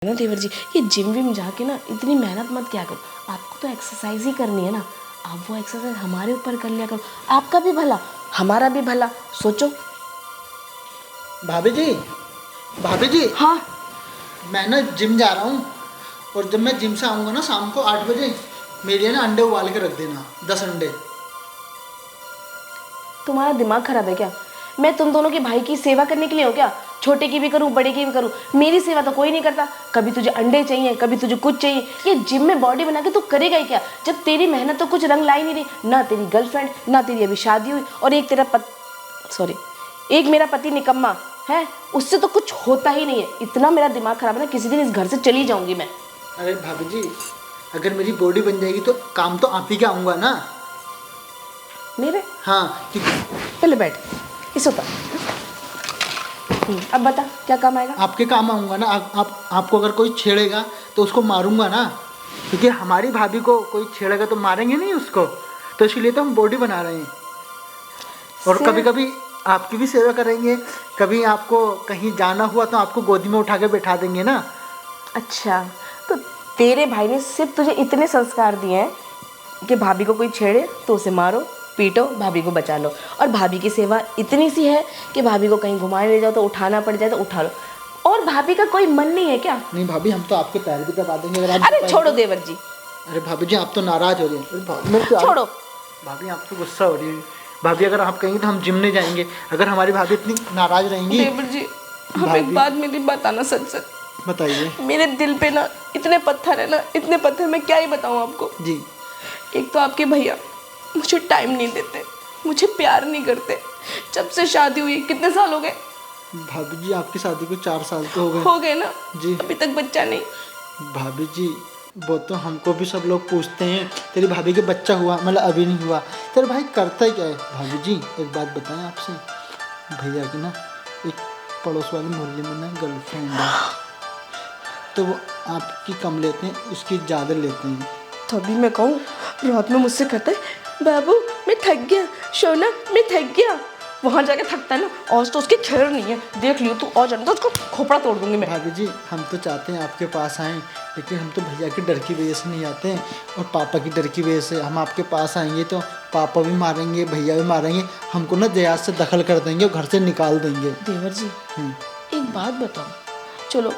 ना देवर जी, ये gym Vim जाके ना इतनी मेहनत मत क्या करो। आपको तो एक्सरसाइज ही करनी है ना, आप वो एक्सरसाइज हमारे ऊपर कर लिया करो। आपका भी भला, हमारा भी भला सोचो। भाभी जी, भाभी जी, हाँ, मैं ना जिम जा रहा हूँ और जब मैं जिम से आऊँगा ना शाम को 8 बजे मेरे लिए ना अंडे उबाल के रख देना, 10 अंडे। तुम्हारा दिमाग खराब है क्या? मैं तुम दोनों के भाई की सेवा करने के लिए हो क्या? छोटे की भी करूँ, बड़े की भी करूँ, मेरी सेवा तो कोई नहीं करता। कभी तुझे अंडे चाहिए, कभी तुझे कुछ चाहिए। ये जिम में बॉडी बना के तू करेगा ही क्या, जब तेरी मेहनत तो कुछ रंग ला ही नहीं रही। ना तेरी गर्लफ्रेंड, ना तेरी अभी शादी हुई, और एक मेरा पति निकम्मा है, उससे तो कुछ होता ही नहीं है। इतना मेरा दिमाग खराब है ना, किसी दिन इस घर से चली जाऊंगी मैं। अरे भाभी जी, अगर मेरी बॉडी बन जाएगी तो काम तो आप ही के आऊँगा ना। मेरे हाँ, क्योंकि पहले बैठ, इस होता। अब बता क्या काम आएगा? आपके काम आऊँगा ना। आपको अगर कोई छेड़ेगा तो उसको मारूंगा ना, क्योंकि हमारी भाभी को कोई छेड़ेगा तो मारेंगे नहीं उसको, तो इसलिए तो हम बॉडी बना रहे हैं। और कभी कभी आपकी भी सेवा करेंगे, कभी आपको कहीं जाना हुआ तो आपको गोदी में उठा के बैठा देंगे ना। अच्छा, तो तेरे भाई ने सिर्फ तुझे इतने संस्कार दिए हैं कि भाभी को कोई छेड़े तो उसे मारो, पीटो, भाभी को बचा लो। और भाभी की सेवा इतनी सी है कि भाभी को कहीं घुमाने ले जाओ तो उठाना पड़ जाए तो उठा लो। और भाभी का कोई मन नहीं है क्या? नहीं भाभी, हम तो आपके पैर भी दबा देंगे अगर आप। अरे छोड़ो देवर जी। अरे भाभी जी, आप तो नाराज हो रही हैं। अरे भाभी, मेरे को छोड़ो भाभी, आप तो गुस्सा हो रही है। भाभी, अगर आप कहेंगे तो हम जिम नहीं जाएंगे, अगर हमारी भाभी इतनी नाराज रहेंगी। देवर जी, हम एक बात, मेरी बात आना सच सच बताइए। मेरे दिल पे ना इतने पत्थर है ना, इतने पत्थर, मैं क्या ही बताऊँ आपको जी, एक तो आपके भैया मुझे टाइम नहीं देते, मुझे प्यार नहीं करते। जब से शादी हुई, कितने साल हो गए? भाभी जी, आपकी शादी को 4 साल तो हो गए ना जी। अभी तक बच्चा नहीं। भाभी जी, वो तो हमको भी सब लोग पूछते हैं, तेरी भाभी के बच्चा हुआ, मतलब अभी नहीं हुआ, तेरा भाई करता ही क्या है। भाभी जी, एक बात बताएं आपसे, भैया की ना एक पड़ोस वाले मोहल्ले में ना गर्लफ्रेंड है, तो वो आपकी कम लेते हैं, उसकी ज़्यादा लेते हैं। तभी मैं कहूँ, रात में मुझसे कहता है बाबू मैं थक गया, सोना मैं थक गया। वहाँ जाके थकता है ना, और तो उसकी खैर नहीं है। देख लियो तू, और जाना तो उसको खोपड़ा तोड़ दूंगी मैं। भाभी जी, हम तो चाहते हैं आपके पास आएँ, लेकिन हम तो भैया के डर की वजह से नहीं आते हैं, और पापा की डर की वजह से। हम आपके पास आएंगे तो पापा भी मारेंगे, भैया भी मारेंगे, हमको ना दयाद से दखल कर देंगे और घर से निकाल देंगे। देवर जी, एक बात बताओ, चलो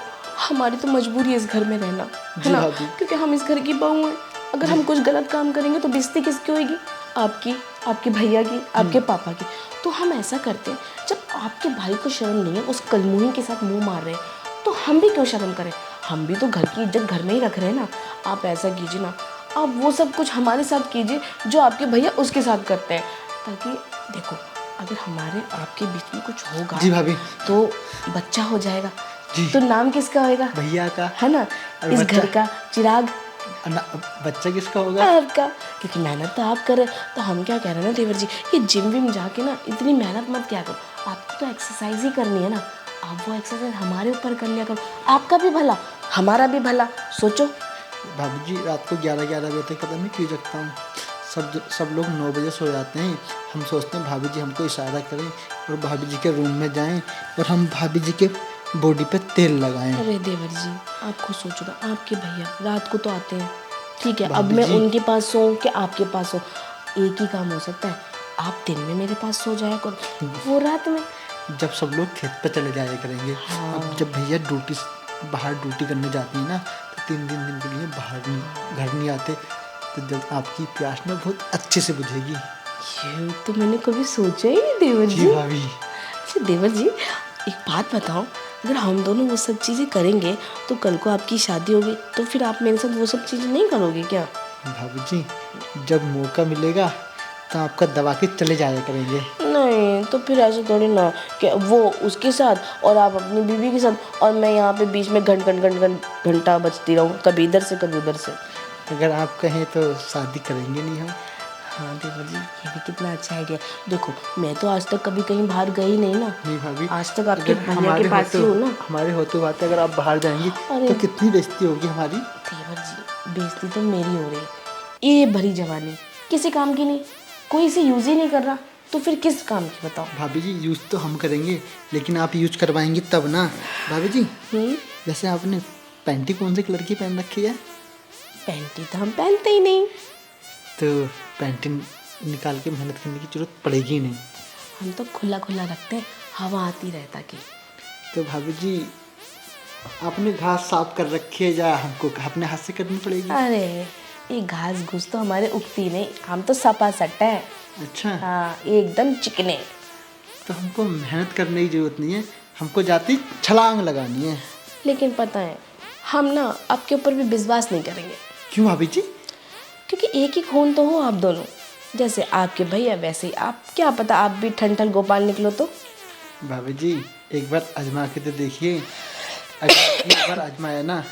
हमारी तो मजबूरी है इस घर में रहना, है ना, क्योंकि हम इस घर की बहू हैं। अगर हम कुछ गलत काम करेंगे तो बेइज्जती किसकी होगी? आपकी, आपके भैया की, आपके पापा की। तो हम ऐसा करते हैं, जब आपके भाई को शर्म नहीं है, उस कलमुही के साथ मुंह मार रहे हैं, तो हम भी क्यों शर्म करें? हम भी तो घर की इज्जत घर में ही रख रहे हैं ना। आप ऐसा कीजिए ना, आप वो सब कुछ हमारे साथ कीजिए जो आपके भैया उसके साथ करते हैं, ताकि देखो अगर हमारे आपके बीच में कुछ होगा जी भाभी, तो बच्चा हो जाएगा जी। तो नाम किसका होएगा? भैया का, है ना, इस घर का चिराग। बच्चा किसका होगा? आपका, क्योंकि मेहनत तो आप करें। तो हम क्या कह रहे हैं ना देवर जी, ये जिम विम जाके ना इतनी मेहनत मत क्या करो। आपको तो एक्सरसाइज ही करनी है ना, आप वो एक्सरसाइज हमारे ऊपर कर लिया करो। आपका भी भला, हमारा भी भला सोचो। भाभी जी, रात को 11-11 बजे तक पता नहीं क्यों जगता हूँ। सब लोग 9 बजे सो जाते हैं। हम सोचते हैं भाभी जी हमको इशारा करें और भाभी जी के रूम में जाएं और हम भाभी जी के बॉडी पे तेल लगाएं। अरे देवर जी, आप खुद सोचो ना, आपके भैया रात को तो आते हैं, ठीक है, अब मैं उनके पास सोऊं कि आपके पास सो, एक ही काम हो सकता है, आप दिन में मेरे पास सो जाया करो, वो रात में। जब सब लोग खेत पे चले जाया करेंगे। हाँ। अब जब भैया बाहर ड्यूटी करने जाती है ना, तो 3 दिन के लिए घर नहीं आते, तो जब आपकी प्यास ना बहुत अच्छे से बुझेगी। ये तो मैंने कभी सोचा ही नहीं देवर जी। भाभी। अच्छा देवर जी, एक बात बताओ, अगर हम दोनों वो सब चीज़ें करेंगे तो कल को आपकी शादी होगी, तो फिर आप मेरे साथ वो सब चीज़ें नहीं करोगे क्या? भाभी जी, जब मौका मिलेगा तो आपका दबा के चले जाया करेंगे। नहीं, तो फिर ऐसे थोड़ी ना कि वो उसके साथ और आप अपनी बीवी के साथ, और मैं यहाँ पे बीच में घंटा बजती रहूँ, कभी इधर से कभी उधर से। अगर आप कहें तो शादी करेंगे नहीं हम। हाँ देवर जी, ये भी कितना अच्छा आइडिया। देखो मैं तो आज तक कभी कहीं बाहर गई नहीं ना। नहीं भाभी, आज तक आपके भैया के पास ही हो ना। हमारे होते बात अगर आप बाहर जाएंगी तो कितनी बेइज्जती होगी हमारी। देवर जी, बेइज्जती तो मेरी हो रही है। ये भरी जवानी किसी काम की नहीं, कोई इसे यूज ही नहीं कर रहा, तो फिर किस काम की बताओ? भाभी जी, यूज तो हम करेंगे, लेकिन आप यूज करवाएंगी तब ना। भाभी जी, जैसे आपने पैंटी कौन से कलर की पहन रखी है? पैंटी तो हम पहनते ही नहीं। तो पैंटी निकाल के मेहनत करने की जरूरत पड़ेगी नहीं। हम तो खुला खुला रखते हैं, हवा आती रहे ताकि। तो भाभी जी आपने घास साफ कर रखी है या हमको अपने हाथ से करनी पड़ेगी? अरे ये घास घूस तो हमारे उगती नहीं, हम तो सपा सट्टा है। अच्छा, हाँ एकदम चिकने। तो हमको मेहनत करने की जरूरत नहीं है, हमको जाती छलांग लगानी है। लेकिन पता है हम ना आपके ऊपर भी विश्वास नहीं करेंगे। क्यों भाभी जी? क्योंकि एक ही खून तो हो आप दोनों, जैसे आपके भैया वैसे ही आप। क्या पता आप भी ठंठल गोपाल निकलो तो। भाभी जी एक बार आजमा के तो देखिए, अगर एक बार आजमाया ना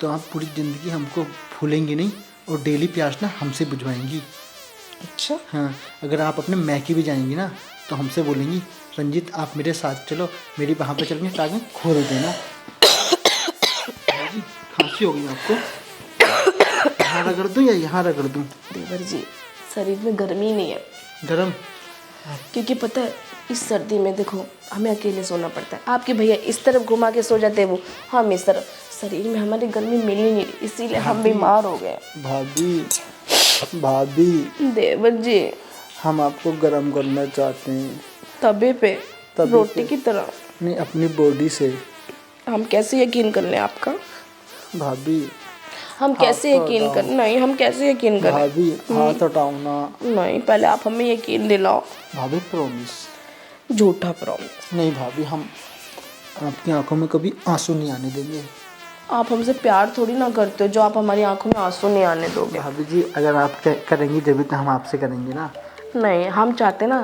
तो आप पूरी ज़िंदगी हमको भूलेंगी नहीं और डेली प्यास ना हमसे बुझवाएंगी। अच्छा हाँ, अगर आप अपने मैके भी जाएंगी ना तो हमसे बोलेंगी रंजीत आप मेरे साथ चलो, मेरी वहाँ पे चल के टांगें खोल देना। जी खांसी हो गई आपको? यहाँ रगड़ दूँ या यहाँ रगड़ दूँ? देवर जी शरीर में गर्मी नहीं है। गरम? क्योंकि पता है इस सर्दी में देखो हमें अकेले सोना पड़ता है। आपके भैया इस तरफ घुमा के सो जाते हैं, वो हम इस तरफ। शरीर में हमारी गर्मी मिल ही नहीं रही, इसीलिए हम बीमार हो गए। भाभी भाभी देवर जी हम आपको गरम करना चाहते हैं। तबे पे तबे रोटी पे। की तरह। नहीं, अपनी बॉडी से। हम कैसे यकीन कर लें आपका? भाभी हम कैसे हाथ यकीन हटाओ। कर नहीं, हम कैसे यकीन करें? भाभी हाथ हटाओ ना। नहीं पहले आप हमें यकीन दिलाओ। भाभी प्रॉमिस। झूठा प्रॉमिस। नहीं भाभी, हम आपकी आंखों में कभी आंसू नहीं आने देंगे। आप हमसे प्यार थोड़ी ना करते हो जो आप हमारी आंखों में आंसू नहीं आने दोगे। भाभी जी अगर आप करेंगी जब तो हम आपसे करेंगे ना। नहीं हम चाहते ना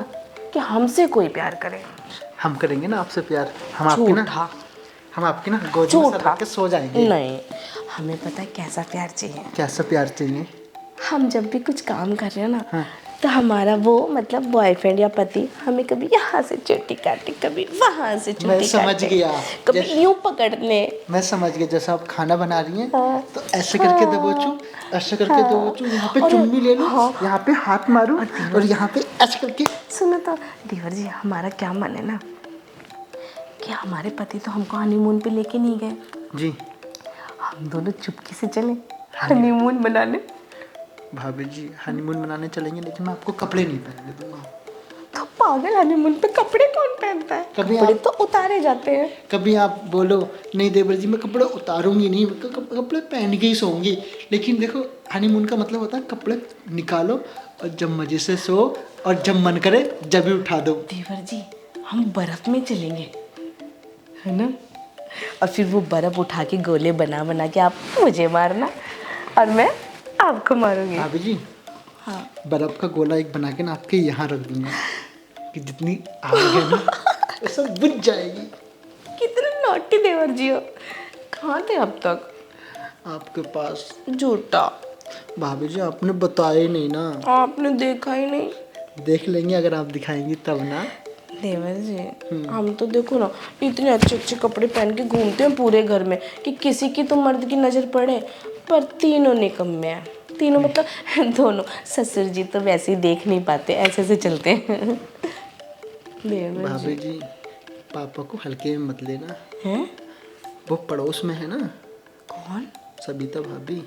कि हमसे कोई प्यार करे। हम करेंगे ना आपसे प्यार। हम आपकी ना गोदी में सर रख के सो जाएंगे। नहीं हमें पता है कैसा प्यार चाहिए। कैसा प्यार चाहिए? हम जब भी कुछ काम कर रहे हैं ना हाँ। तो हमारा वो मतलब बॉयफ्रेंड या पति हमें कभी यहाँ से चोटी काटे, कभी वहाँ से मैं चोटी समझ काटे, गया। कभी यूं पकड़ने। मैं समझ गया, जैसा आप खाना बना रही हैं हाँ। तो ऐसे करके दबोचूं, ऐसे करके दबोचूं, यहाँ पे चुम्मी ले लूं, यहाँ पे हाथ मारूं और यहाँ पे ऐसे करके। सुनो तो देवर जी हमारा क्या मन है ना कि हमारे पति तो हमको हनीमून पे लेके नहीं गए, जी हम दोनों चुपके से चले हनीमून बनाने। भाभी जी हनीमून मनाने चलेंगे लेकिन मैं आपको कपड़े नहीं पहनने दूंगा। तो पागल, हनीमून पे कपड़े कौन पहनता है? कभी कपड़े आप- तो उतारे जाते हैं। कभी आप बोलो नहीं देवर जी मैं कपड़े उतारूंगी नहीं, कपड़े पहन के ही सोऊंगी। लेकिन देखो हनीमून का मतलब होता है कपड़े निकालो और जब मजे से सो और जब मन करे जब भी उठा दो। देवर जी हम बर्फ में चलेंगे है ना, और फिर वो बर्फ उठा के गोले बना बना के आप मुझे मारना और मैं आपको मारूंगी। भाभी जी हाँ बर्फ का गोला एक बना के ना आपके यहाँ रख दूंगा कि जितनी आग है ना वो सब बुझ जाएगी। कितने नॉटी देवर जी हो। कहाँ थे अब तक? आपके पास। झूठा, भाभी जी आपने बताया ही नहीं ना। आपने देखा ही नहीं। देख लेंगे अगर आप दिखाएंगी तब ना। देवर जी हम तो देखो ना इतने अच्छे अच्छे कपड़े पहन के घूमते हैं पूरे घर में कि किसी की तो मर्द की नज़र पड़े, पर तीनों निकम्मे हैं। तीनों मतलब दोनों। ससुर जी तो वैसे ही देख नहीं पाते, ऐसे से चलते हैं। देवर भाभी जी पापा को हल्के में मत लेना, हैं? वो पड़ोस में है ना कौन? सबिता भाभी।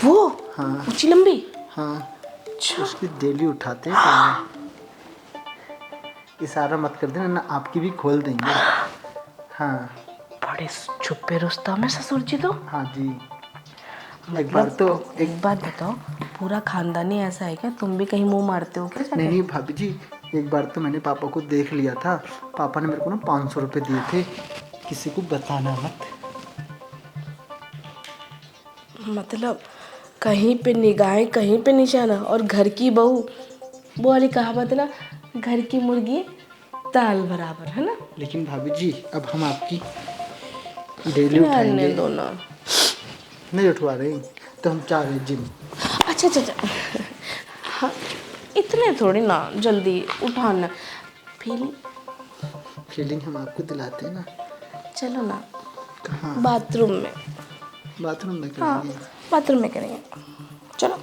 वो हाँ ऊंची लंबी। हाँ अच्छा उसकी डेली उठाते हैं खाना। इशारा मत कर देना ना, आपकी भी खोल देंगे। हाँ बड़े छुपे रुस्तम है ससुर जी तो। हाँ जी। एक बार तो एक बात बताओ, पूरा खानदान ही ऐसा है क्या? तुम भी कहीं मुंह मारते हो क्या जाके? नहीं भाभी जी एक बार तो मैंने पापा को देख लिया था। पापा ने मेरे को ना 500 रुपये दिए थे, किसी को बताना मत। मतलब कहीं पे निगाहें कहीं पे निशाना, और घर की बहू वो वाली कहावत है ना, घर की मुर्गी दाल बराबर, है ना। लेकिन भाभी जी अब हम आपकी डेली उठाएंगे। रहने दो ना। नहीं उठवा रहे तो हम चाह रहे जिम। अच्छा अच्छा अच्छा हाँ, इतने थोड़ी ना जल्दी उठाना। फीलिंग हम आपको दिलाते हैं ना। चलो ना कहाँ? बाथरूम में। बाथरूम में हाँ करेंगे? बाथरूम में करेंगे। चलो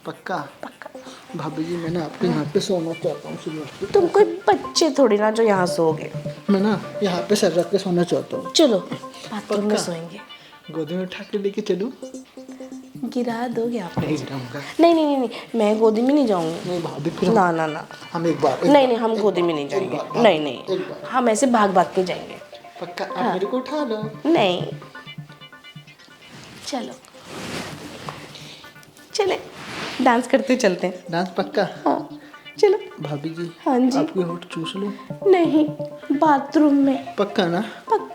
पक्का? पक्का। भाभी जी मैं ना आपके यहाँ पे सोना चाहता हूँ सुबह। तुम कोई बच्चे थोड़ी ना जो यहाँ सोओगे। मैं ना यहाँ पे सर रख के सोना चाहता हूँ। चलो बाथरूम में पक्का? सोएंगे। गोदी में उठा के लेके चलूं? गिरा दोगे आप नहीं मुझे? गिराऊंगा। नहीं नहीं नहीं नहीं, मैं गोदी में नहीं जाऊंगी। नहीं भाभी फिर ना ना ना, हम एक बार नहीं नहीं, हम गोदी में नहीं जाएंगे। नहीं एक नहीं, बार। हम ऐसे भाग भाग के जाएंगे। पक्का आप मेरे को उठा लो। नहीं, चलो चले, डांस करते चलते हैं। डांस पक्का? हाँ चलो। भाभी जी हाँ जी। आपके होठ चूस लूं? नहीं, बाथरूम में। पक्का ना? पक्का।